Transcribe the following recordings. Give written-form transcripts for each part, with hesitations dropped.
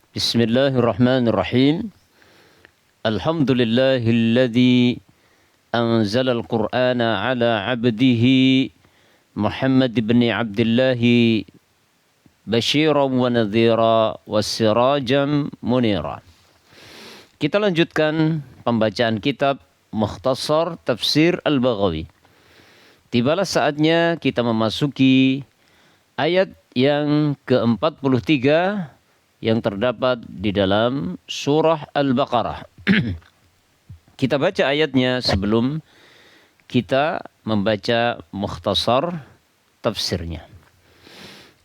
Bismillahirrahmanirrahim. Alhamdulillahilladzi anzala al-Qur'ana ala 'abdihi Muhammad ibn Abdullah basyiran wa nadhira wa sirajan munira. Kita lanjutkan pembacaan kitab Mukhtasar Tafsir Al-Baghawi. Tibalah saatnya kita memasuki ayat yang ke-43 yang terdapat di dalam surah Al-Baqarah. Kita baca ayatnya sebelum kita membaca mukhtasar tafsirnya.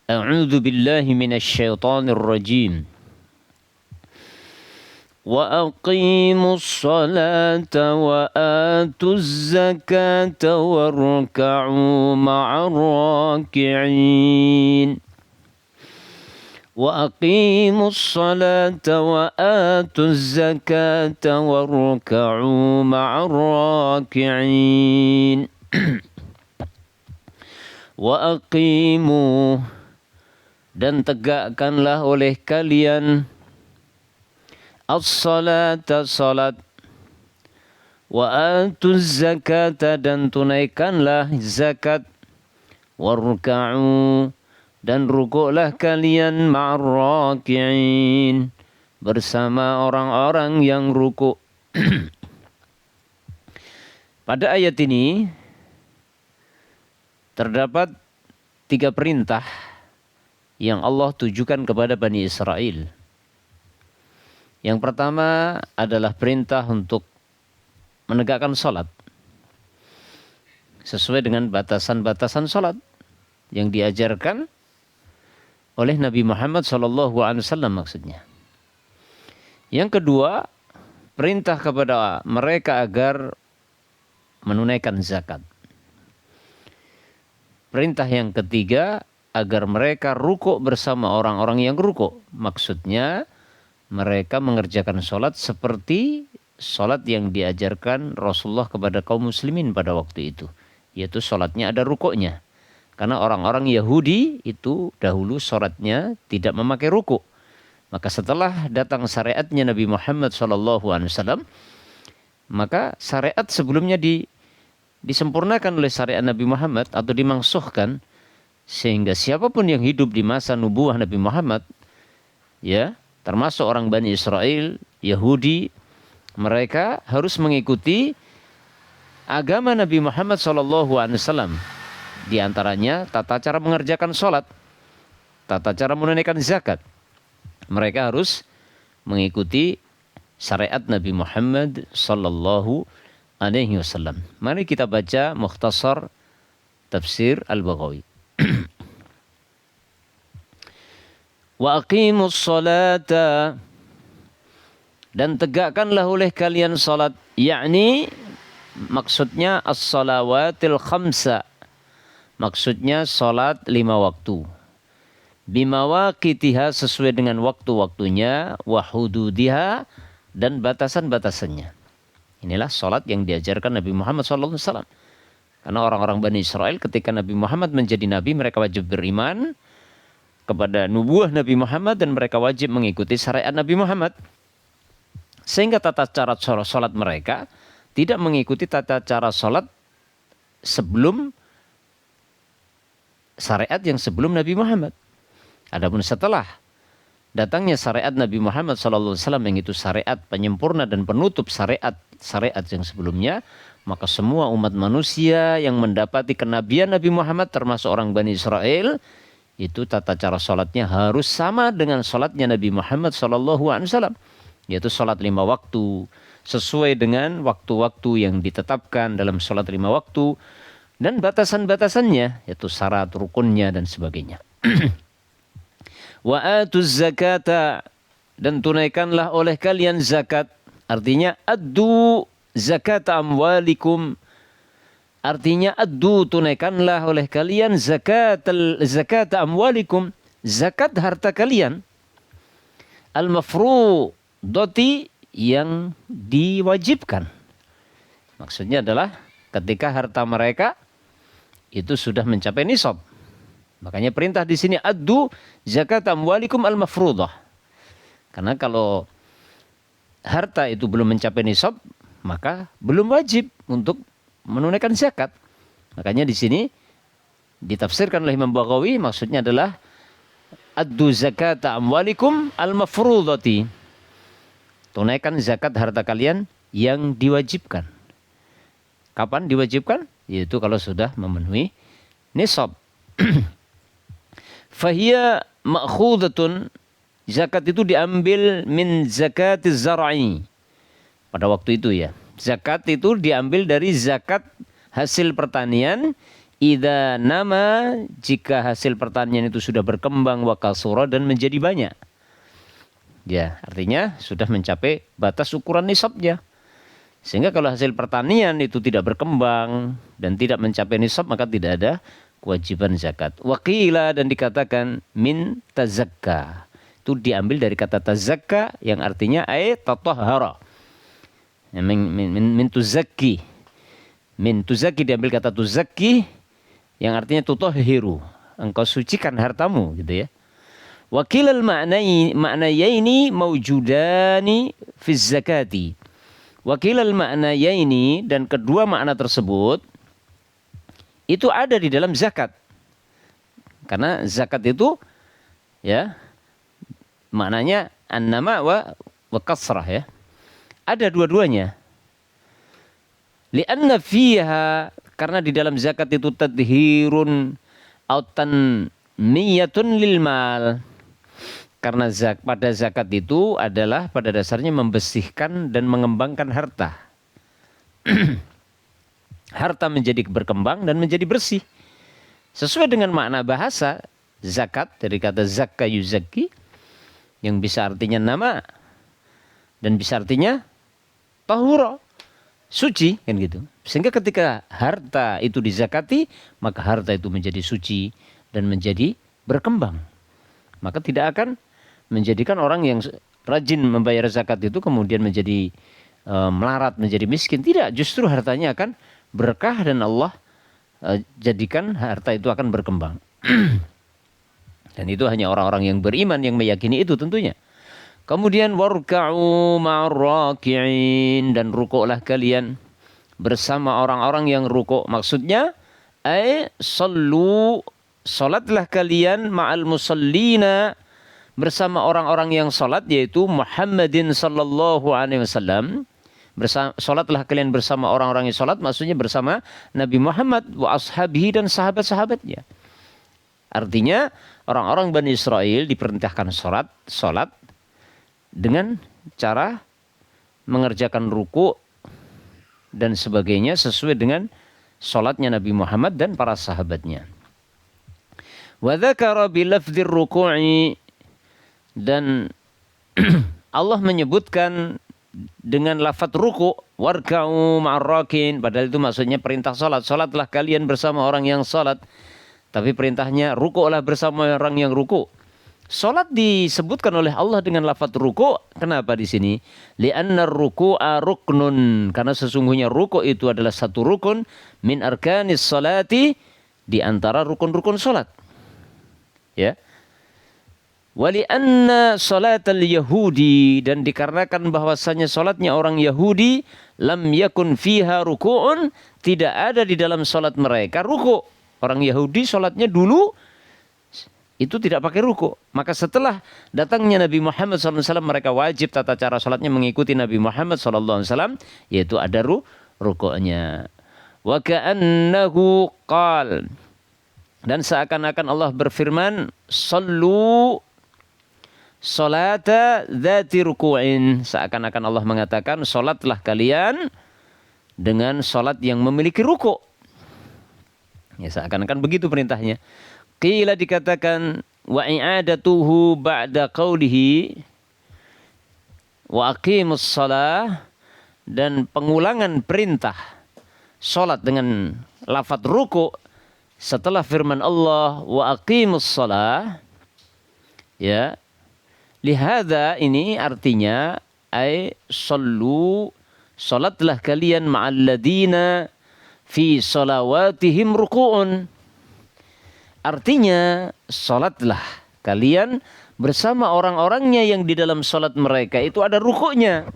A'udzu billahi minasy syaithanir rajim. وأقيموا الصلاة وآتوا الزكاة واركعوا مع الراكعين وأقيموا الصلاة وآتوا الزكاة واركعوا مع الراكعين وأقيموا dan tegakkanlah oleh kalian as-salata salat wa atuz zakata dan tunaikanlah zakat warka'u dan rukuklah kalian ma'arraki'in bersama orang-orang yang rukuk. Pada ayat ini terdapat 3 perintah yang Allah tujukan kepada Bani Israel. Yang pertama adalah perintah untuk menegakkan salat sesuai dengan batasan-batasan salat yang diajarkan oleh Nabi Muhammad SAW maksudnya. Yang kedua, perintah kepada mereka agar menunaikan zakat. Perintah yang ketiga, agar mereka rukuk bersama orang-orang yang rukuk. Maksudnya, mereka mengerjakan sholat seperti sholat yang diajarkan Rasulullah kepada kaum muslimin pada waktu itu. Yaitu sholatnya ada rukuknya. Karena orang-orang Yahudi itu dahulu sholatnya tidak memakai rukuk. Maka setelah datang syariatnya Nabi Muhammad SAW, maka syariat sebelumnya disempurnakan oleh syariat Nabi Muhammad atau dimangsuhkan. Sehingga siapapun yang hidup di masa nubuah Nabi Muhammad, ya, termasuk orang Bani Israel, Yahudi, mereka harus mengikuti agama Nabi Muhammad SAW. Di antaranya tata cara mengerjakan sholat, tata cara menunaikan zakat. Mereka harus mengikuti syariat Nabi Muhammad SAW. Mari kita baca Mukhtasar Tafsir Al-Baghawi. Wa aqimus salata dan tegakkanlah oleh kalian salat, yakni maksudnya as-salawatil khamsa, maksudnya salat 5 waktu, bimawaqitiha sesuai dengan waktu-waktunya, wa hududiha dan batasan-batasannya. Inilah salat yang diajarkan Nabi Muhammad SAW. Karena orang-orang Bani Israel ketika Nabi Muhammad menjadi nabi, mereka wajib beriman kepada nubuah Nabi Muhammad dan mereka wajib mengikuti syariat Nabi Muhammad. Sehingga tata cara sholat mereka tidak mengikuti tata cara sholat sebelum syariat yang sebelum Nabi Muhammad. Adapun setelah datangnya syariat Nabi Muhammad SAW yang itu syariat penyempurna dan penutup syariat yang sebelumnya, maka semua umat manusia yang mendapati kenabian Nabi Muhammad termasuk orang Bani Israel, itu tata cara sholatnya harus sama dengan sholatnya Nabi Muhammad SAW. Yaitu sholat 5 waktu. Sesuai dengan waktu-waktu yang ditetapkan dalam sholat 5 waktu. Dan batasan-batasannya. Yaitu syarat, rukunnya dan sebagainya. Wa atuz zakata. Dan tunaikanlah oleh kalian zakat. Artinya addu zakat amwalikum. Artinya addu tunaikanlah oleh kalian zakat amwalikum, zakat harta kalian. Al-mafruḍati yang diwajibkan. Maksudnya adalah ketika harta mereka itu sudah mencapai nisab. Makanya perintah di sini addu zakat amwalikum al-mafruḍah. Karena kalau harta itu belum mencapai nisab, maka belum wajib untuk menunaikan zakat. Makanya di sini ditafsirkan oleh Imam Baghawi, maksudnya adalah addu zakata amwalikum al-mafrudati. Tunaikan zakat harta kalian yang diwajibkan. Kapan diwajibkan? Yaitu kalau sudah memenuhi nisab. Fahiya ma'khudatun, zakat itu diambil min zakatiz zar'i. Pada waktu itu ya. Zakat itu diambil dari zakat hasil pertanian. Idza nama, jika hasil pertanian itu sudah berkembang wa kasura dan menjadi banyak. Ya, artinya sudah mencapai batas ukuran nisabnya. Sehingga kalau hasil pertanian itu tidak berkembang dan tidak mencapai nisab, maka tidak ada kewajiban zakat. Waqila, dan dikatakan min tazakka. Itu diambil dari kata tazakka yang artinya tatahhara. Min tuzakki. Min tuzakki diambil kata tuzakki yang artinya tutahhiru. Engkau sucikan hartamu, gitu ya. Wakilal ma'nayaini mawjudani fi zakati. Wakilal ma'nayaini, dan kedua makna tersebut itu ada di dalam zakat. Karena zakat itu ya maknanya an-nama wa kasrah ya. Ada dua-duanya. Li'anna fiha, karena di dalam zakat itu tadhirun au tanmiyatun lil mal. Karena pada zakat itu adalah pada dasarnya membersihkan dan mengembangkan harta. Harta menjadi berkembang dan menjadi bersih. Sesuai dengan makna bahasa zakat, dari kata zakka yuzakki, yang bisa artinya nama dan bisa artinya tahura, suci, kan gitu. Sehingga ketika harta itu dizakati, maka harta itu menjadi suci dan menjadi berkembang. Maka tidak akan menjadikan orang yang rajin membayar zakat itu kemudian menjadi melarat, menjadi miskin. Tidak, justru hartanya akan berkah dan Allah jadikan harta itu akan berkembang. Dan itu hanya orang-orang yang beriman yang meyakini itu tentunya. Kemudian warka'u ma'arraki'in, dan rukuklah kalian bersama orang-orang yang rukuk. Maksudnya sallu, salatlah kalian ma'al musallina, bersama orang-orang yang salat, yaitu Muhammadin sallallahu alaihi wasallam. Salatlah kalian bersama orang-orang yang salat, maksudnya bersama Nabi Muhammad wa ashabihi, dan sahabat-sahabatnya. Artinya orang-orang Bani Israel diperintahkan salat dengan cara mengerjakan ruku dan sebagainya sesuai dengan salatnya Nabi Muhammad dan para sahabatnya. Wa dzakara bi lafdzir ruku'i, dan Allah menyebutkan dengan lafaz ruku, warka'u ma'arrakin, padahal itu maksudnya perintah salat. Salatlah kalian bersama orang yang salat. Tapi perintahnya rukuklah bersama orang yang ruku. Salat disebutkan oleh Allah dengan lafaz ruku. Kenapa di sini? Li'anna ruku'a ruknun, karena sesungguhnya ruku itu adalah satu rukun min arkanis salati, di antara rukun-rukun salat. Ya. Wali anna salatal yahudi, dan dikarenakan bahwasanya salatnya orang Yahudi, lam yakun fiha ruku'un, tidak ada di dalam salat mereka ruku'. Orang Yahudi salatnya dulu itu tidak pakai ruku'. Maka setelah datangnya Nabi Muhammad SAW, mereka wajib tata cara salatnya mengikuti Nabi Muhammad SAW, yaitu ada ruku'nya. Wa ka'annahu qal, dan seakan-akan Allah berfirman, sallu salata dzati ruku'in, seakan-akan Allah mengatakan salatlah kalian dengan salat yang memiliki ruku'. Ya, seakan-akan begitu perintahnya. Qila, dikatakan wa i'adatuhu ba'da qawlihi wa aqimus shalah, dan pengulangan perintah salat dengan lafaz ruku' setelah firman Allah wa aqimus shalah, ya. Lihada, ini artinya sallu, salatlah kalian ma'alladina fi salawatihim ruku'un. Artinya salatlah kalian bersama orang-orangnya yang di dalam salat mereka itu ada rukuknya.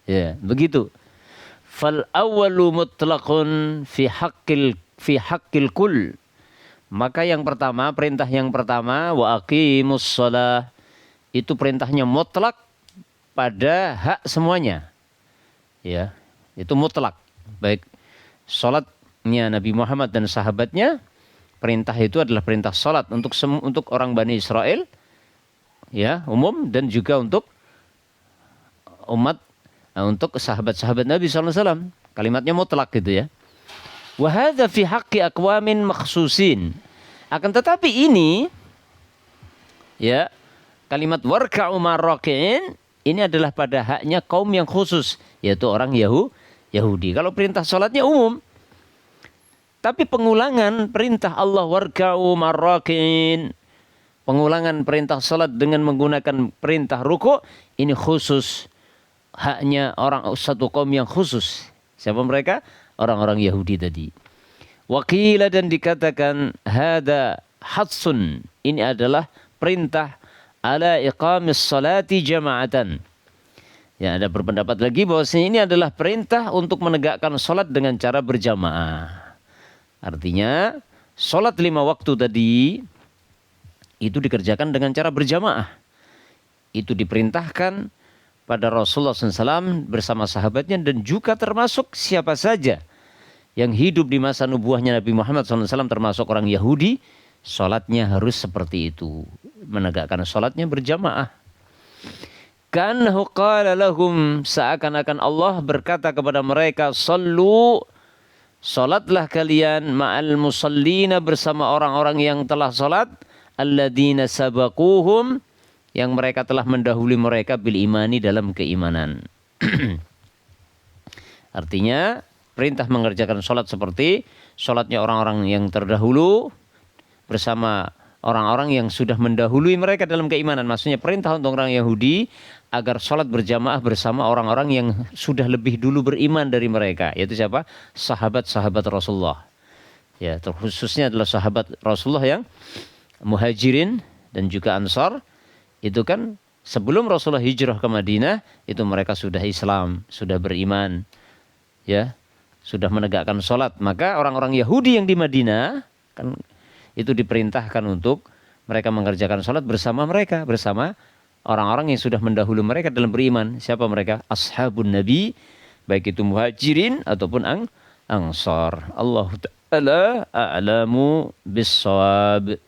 Ya, begitu. Fal awwalu mutlaqun fi haqqil kull. Maka yang pertama, perintah yang pertama, wa aqimus shalah, itu perintahnya mutlak pada hak semuanya. Ya, itu mutlak. Baik salatnya Nabi Muhammad dan sahabatnya, perintah itu adalah perintah salat untuk orang Bani Israel, ya, umum, dan juga untuk umat, untuk sahabat-sahabat Nabi SAW. Kalimatnya mutlak gitu ya. Wa hadza fi haqqi aqwamin makhsusin. Akan tetapi ini, ya, kalimat warka'u marraki'in ini adalah pada haknya kaum yang khusus, yaitu orang Yahudi. Kalau perintah salatnya umum. Tapi pengulangan perintah Allah warka'u marraki'in, pengulangan perintah salat dengan menggunakan perintah ruku', ini khusus, haknya orang satu kaum yang khusus. Siapa mereka? Orang-orang Yahudi tadi. Wakila, dan dikatakan hada hadsun, ini adalah perintah ala iqamis salati jama'atan. Ya, ada berpendapat lagi bahwasanya ini adalah perintah untuk menegakkan salat dengan cara berjamaah. Artinya salat 5 waktu tadi itu dikerjakan dengan cara berjamaah. Itu diperintahkan pada Rasulullah SAW bersama sahabatnya, dan juga termasuk siapa saja yang hidup di masa nubuahnya Nabi Muhammad SAW, termasuk orang Yahudi, salatnya harus seperti itu, menegakkan salatnya berjamaah. Kanhu qala lahum, seakan-akan Allah berkata kepada mereka, sallu, salatlah kalian, ma'al musallina, bersama orang-orang yang telah salat, alladzina sabaquhum, yang mereka telah mendahului mereka bil imani, dalam keimanan. Artinya perintah mengerjakan salat seperti salatnya orang-orang yang terdahulu bersama orang-orang yang sudah mendahului mereka dalam keimanan. Maksudnya perintah untuk orang Yahudi agar salat berjamaah bersama orang-orang yang sudah lebih dulu beriman dari mereka, yaitu siapa? Sahabat-sahabat Rasulullah. Ya, terkhususnya adalah sahabat Rasulullah yang Muhajirin dan juga Ansar. Itu kan sebelum Rasulullah hijrah ke Madinah, itu mereka sudah Islam, sudah beriman, ya, sudah menegakkan salat. Maka orang-orang Yahudi yang di Madinah kan itu diperintahkan untuk mereka mengerjakan salat bersama mereka, bersama orang-orang yang sudah mendahulu mereka dalam beriman. Siapa mereka? Ashabun Nabi, baik itu Muhajirin ataupun Ansar. Allah Ta'ala a'lamu bis-shawab.